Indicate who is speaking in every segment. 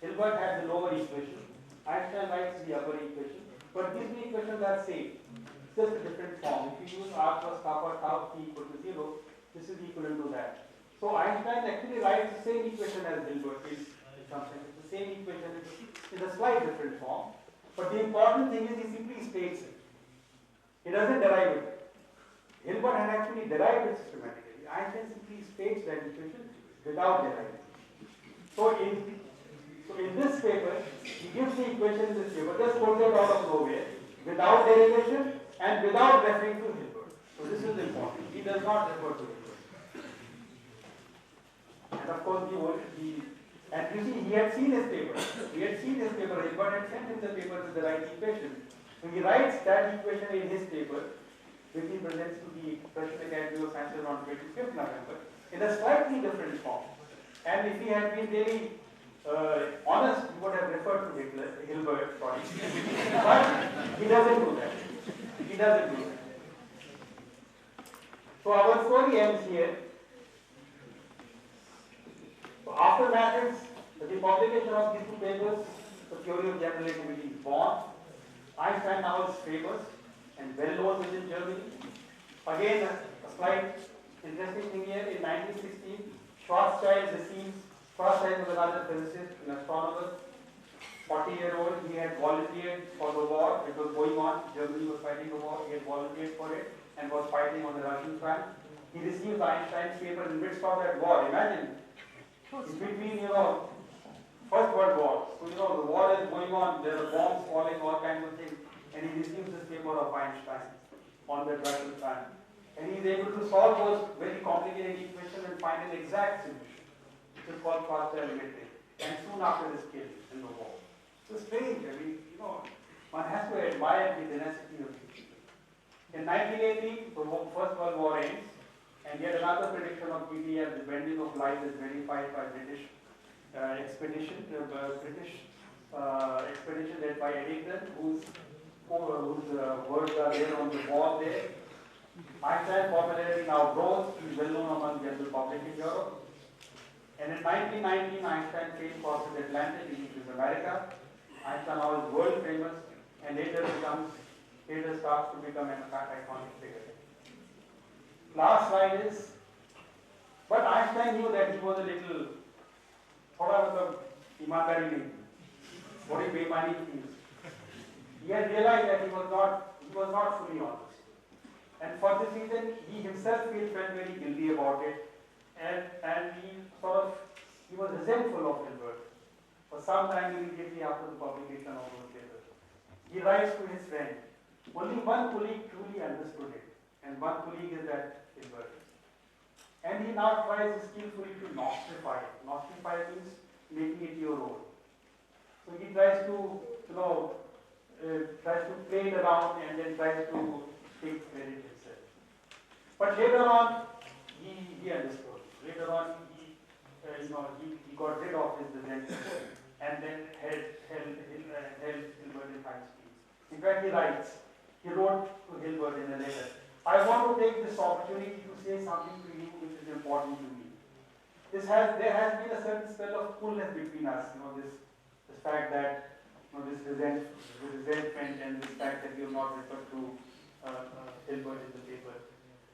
Speaker 1: Hilbert had the lower equation. Einstein writes the upper equation. But these two equations are same. It's just a different form. If you use r plus kappa tau t equal to 0, this is equivalent to that. So Einstein actually writes the same equation as Hilbert in some sense. It's the same equation in a slight different form. But the important thing is he simply states it. He doesn't derive it. Hilbert had actually derived it systematically. Einstein simply states that equation without deriving it. So in this paper, he gives the equation in this paper, just puts it out of nowhere, without derivation and without referring to Hilbert. So this is important. He does not refer to Hilbert. And of course, and you see, he had seen his paper. Hilbert had sent him the paper with the right equation. So he writes that equation in his paper, which he presents to the President Academy of Sciences on 25th November, in a slightly different form. And if he had been really honest, he would have referred to Hilbert, sorry. But he doesn't do that. So our story ends here. So after matrix, the publication of these two papers, the theory of general relativity is born. Einstein now is famous and well known within Germany. Again, a slight interesting thing here, in 1916, Schwarzschild was another physicist, an astronomer, 40-year-old. He had volunteered for the war. It was going on. Germany was fighting the war. He had volunteered for it and was fighting on the Russian front. He received Einstein's paper in the midst of that war. Imagine, it's between, First World War. So, the war is going on. There are bombs falling, all kinds of things. And he receives this paper of Einstein on the Russian front. And he is able to solve those very complicated equations and find an exact solution, which is called Schwarzschild-Metric. And soon after this killed in the war. So strange. One has to admire the tenacity of these people. In 1918, the First World War ends, and yet another prediction of GTL, the bending of light, is verified by British expedition led by Eddington, whose words are there on the wall there. Einstein's popularity now grows. He is well known among the general public in Europe. And in 1919, Einstein sailed across the Atlantic into America. Einstein now is world famous and later starts to become an iconic figure. Last slide is, but Einstein knew that he was a little, he had realized that he was not fully honest. And for this reason, he himself felt very guilty about it. And he was resentful of Hilbert. For some time immediately after the publication of those papers, he writes to his friend, only one colleague truly understood it, and one colleague is that Hilbert. And he now tries skillfully to nostrify it. Nostrify means making it your own. So he tries to, play it around and then tries to take credit himself. But later on, he understood. Later on, he got rid of his resentment and then held Hilbert in high esteem. In fact, he wrote to Hilbert in a letter, I want to take this opportunity to say something to you which is important to me. There has been a certain spell of coolness between us, this fact that, this resentment and this fact that you have not referred to Hilbert in the paper.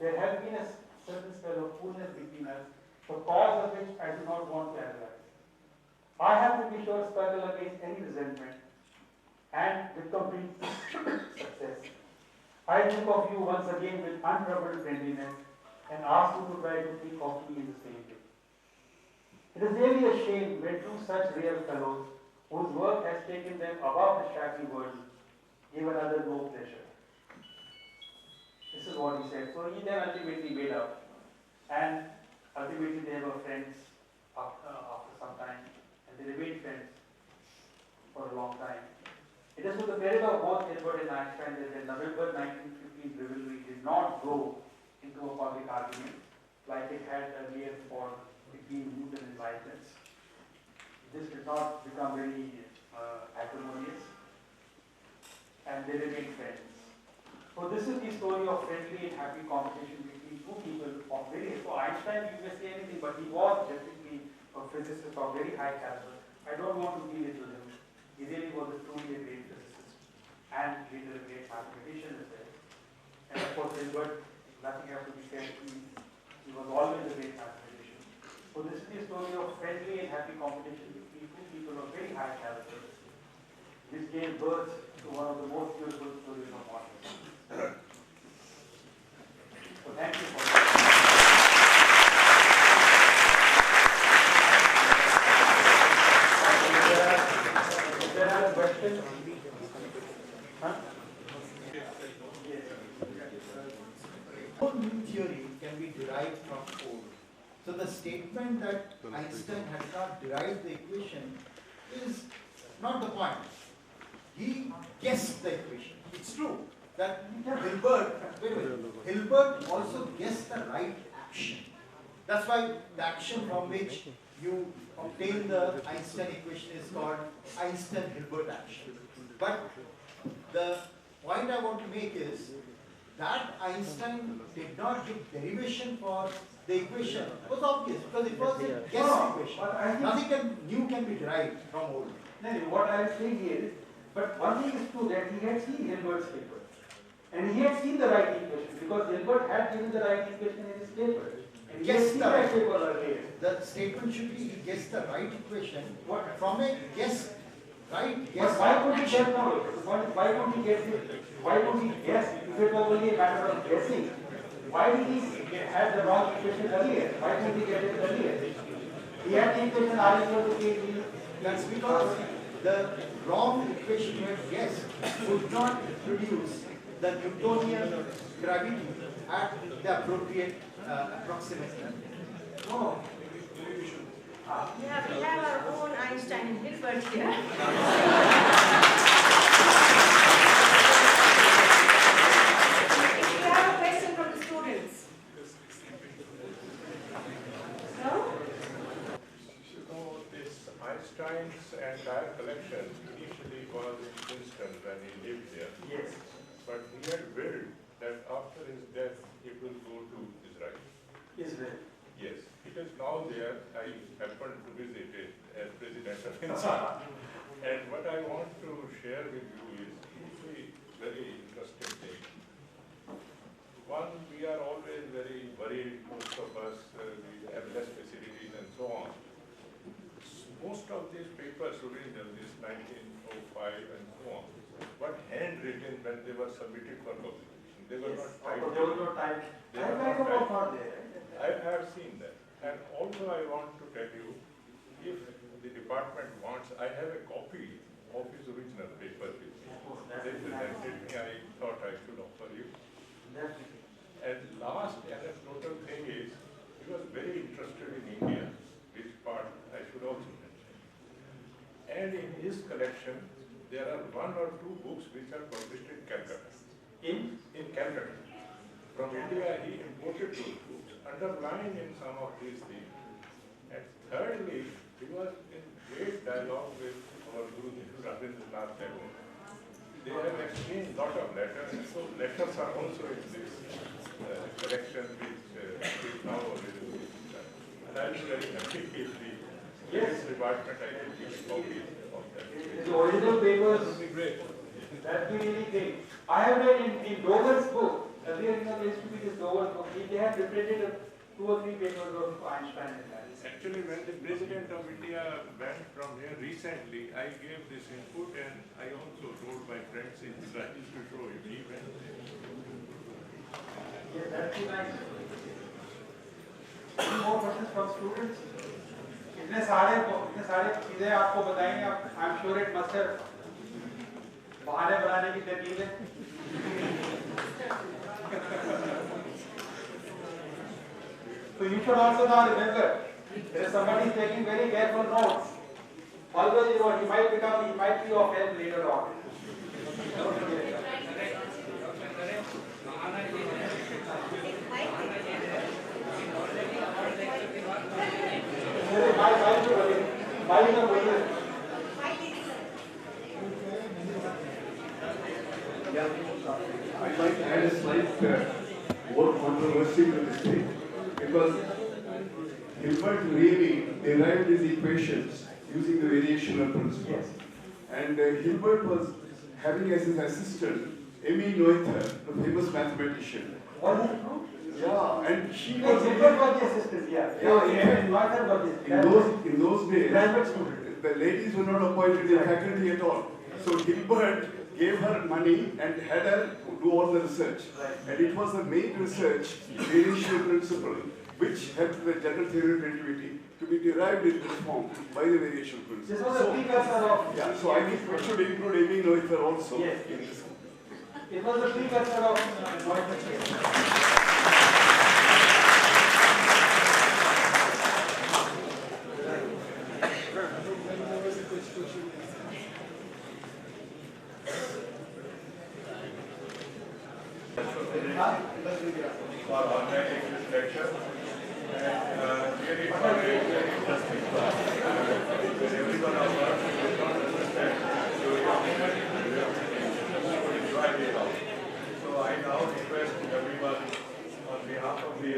Speaker 1: There has been a certain spell of coolness between us, the cause of which I do not want to analyze. I have to be sure struggle against any resentment and with complete success. I think of you once again with untroubled friendliness and ask you to try to think of me in the same way. It is really a shame when two such real fellows, whose work has taken them above the shadowy world, give another no pleasure. This is what he said. So he then ultimately made up. And ultimately they were friends after some time. And they remained friends for a long time. It is to the credit of both Hilbert and Einstein that the November 1915 rivalry did not grow into a public argument like it had earlier between Newton and Leibniz. This did not become very acrimonious, and they remained friends. So this is the story of friendly and happy competition between two people of very, so Einstein, you may say anything, but he was definitely a physicist of very high caliber. I don't want to be course, Hilbert, nothing has to be said. He was always a great mathematician. So this is the story of friendly and happy competition between two people of very high caliber, which gave birth to one of the most beautiful stories of modern science. So thank you for that. If there are questions,
Speaker 2: No new theory can be derived from old. So the statement that Einstein had not derived the equation is not the point. He guessed the equation. It's true that Hilbert also guessed the right action. That's why the action from which you obtain the Einstein equation is called Einstein-Hilbert action. But the point I want to make is that Einstein did not give derivation for the equation. It was obvious because it was a guess equation. Nothing new can be derived from old.
Speaker 1: No, what I am saying here is, but one thing is true that he had seen Hilbert's paper. And he had seen the right equation because Hilbert had given the right equation in his paper. And he had seen that paper earlier.
Speaker 2: The statement should be he guessed the right equation from a guess. Right?
Speaker 1: Yes. But why would he get no? Why would he guess it? Why would he guess if it was only a matter of guessing? Why did he have the wrong equation earlier? Why didn't he get it earlier? He had the equation R equal to K.
Speaker 2: That's because the wrong equation you had guessed would not produce the Newtonian gravity at the appropriate approximation.
Speaker 1: No.
Speaker 3: Yeah, we have our own Einstein and Hilbert here. We have a question from the students. No?
Speaker 4: So this Einstein's entire collection initially was in Princeton when he lived there.
Speaker 1: Yes.
Speaker 4: But he had willed that after his death he will go to Israel.
Speaker 1: Israel.
Speaker 4: Yes. It is now there. I happened to visit it as president of INSA. And what I want to share with you is a very interesting thing. One, we are always very worried, most of us, we have less facilities and so on. Most of these papers, original, this 1905 and so on, were handwritten when they were submitted for publication. They were not typed.
Speaker 1: There was no time.
Speaker 4: I have seen that. And also I want to tell you, if the department wants, I have a copy of his original paper with me. They presented me, I thought I should offer you. And last anecdotal thing is, he was very interested in India, which part I should also mention. And in his collection, there are 1 or 2 books which are published in Calcutta. In Calcutta. From India, he imported those books, underlined in some of these things. And thirdly, he was in great dialogue with our Guru Rabindranath Tagore. They have exchanged a lot of letters, so letters are also in this collection which is now available. And I am very happy if the department I can give a copy of that.
Speaker 1: The original papers would be great. That would be really great. I have read in Dover's book. Earlier, there used to be this Dover's book. They had reprinted 2 or 3 papers of Einstein and that.
Speaker 4: Actually, when the President of India went from here recently, I gave this input and I also told my friends in Israel to show him. He went there.
Speaker 1: Yes, that's too nice. Any more questions from students? इतने सारे चीजें आपको बताएंगे आप I am sure it must have बहाने बनाने की तरकीब है So you should also now remember there is somebody taking very careful notes. Always, he might be of help later on. Don't forget that.
Speaker 5: I'd like to add a slight more controversy to this thing because Hilbert really derived his equations using the variational principle. And Hilbert was having as his assistant a Emmy Noether, the famous mathematician.
Speaker 1: Was it true?
Speaker 5: Yeah, and she
Speaker 1: No,
Speaker 5: was
Speaker 1: Hilbert was the assistant, yeah.
Speaker 5: Yeah,
Speaker 1: Noether was the
Speaker 5: in those days,
Speaker 1: graduate student.
Speaker 5: the ladies were not appointed in faculty at all. So Hilbert gave her money and had her do all the research. And it was the main research, variation principle, which helped the general theory of relativity to be derived in this form by the variation principle.
Speaker 1: This was a precursor of...
Speaker 5: Yeah, so I think we should include Emmy Noether also
Speaker 1: Yes.
Speaker 5: in this.
Speaker 1: It was a precursor of Noether.
Speaker 4: For organizing this lecture. And really for a very interesting class. Every one of us will not understand theory of enjoy it all. So I now request everyone on behalf of the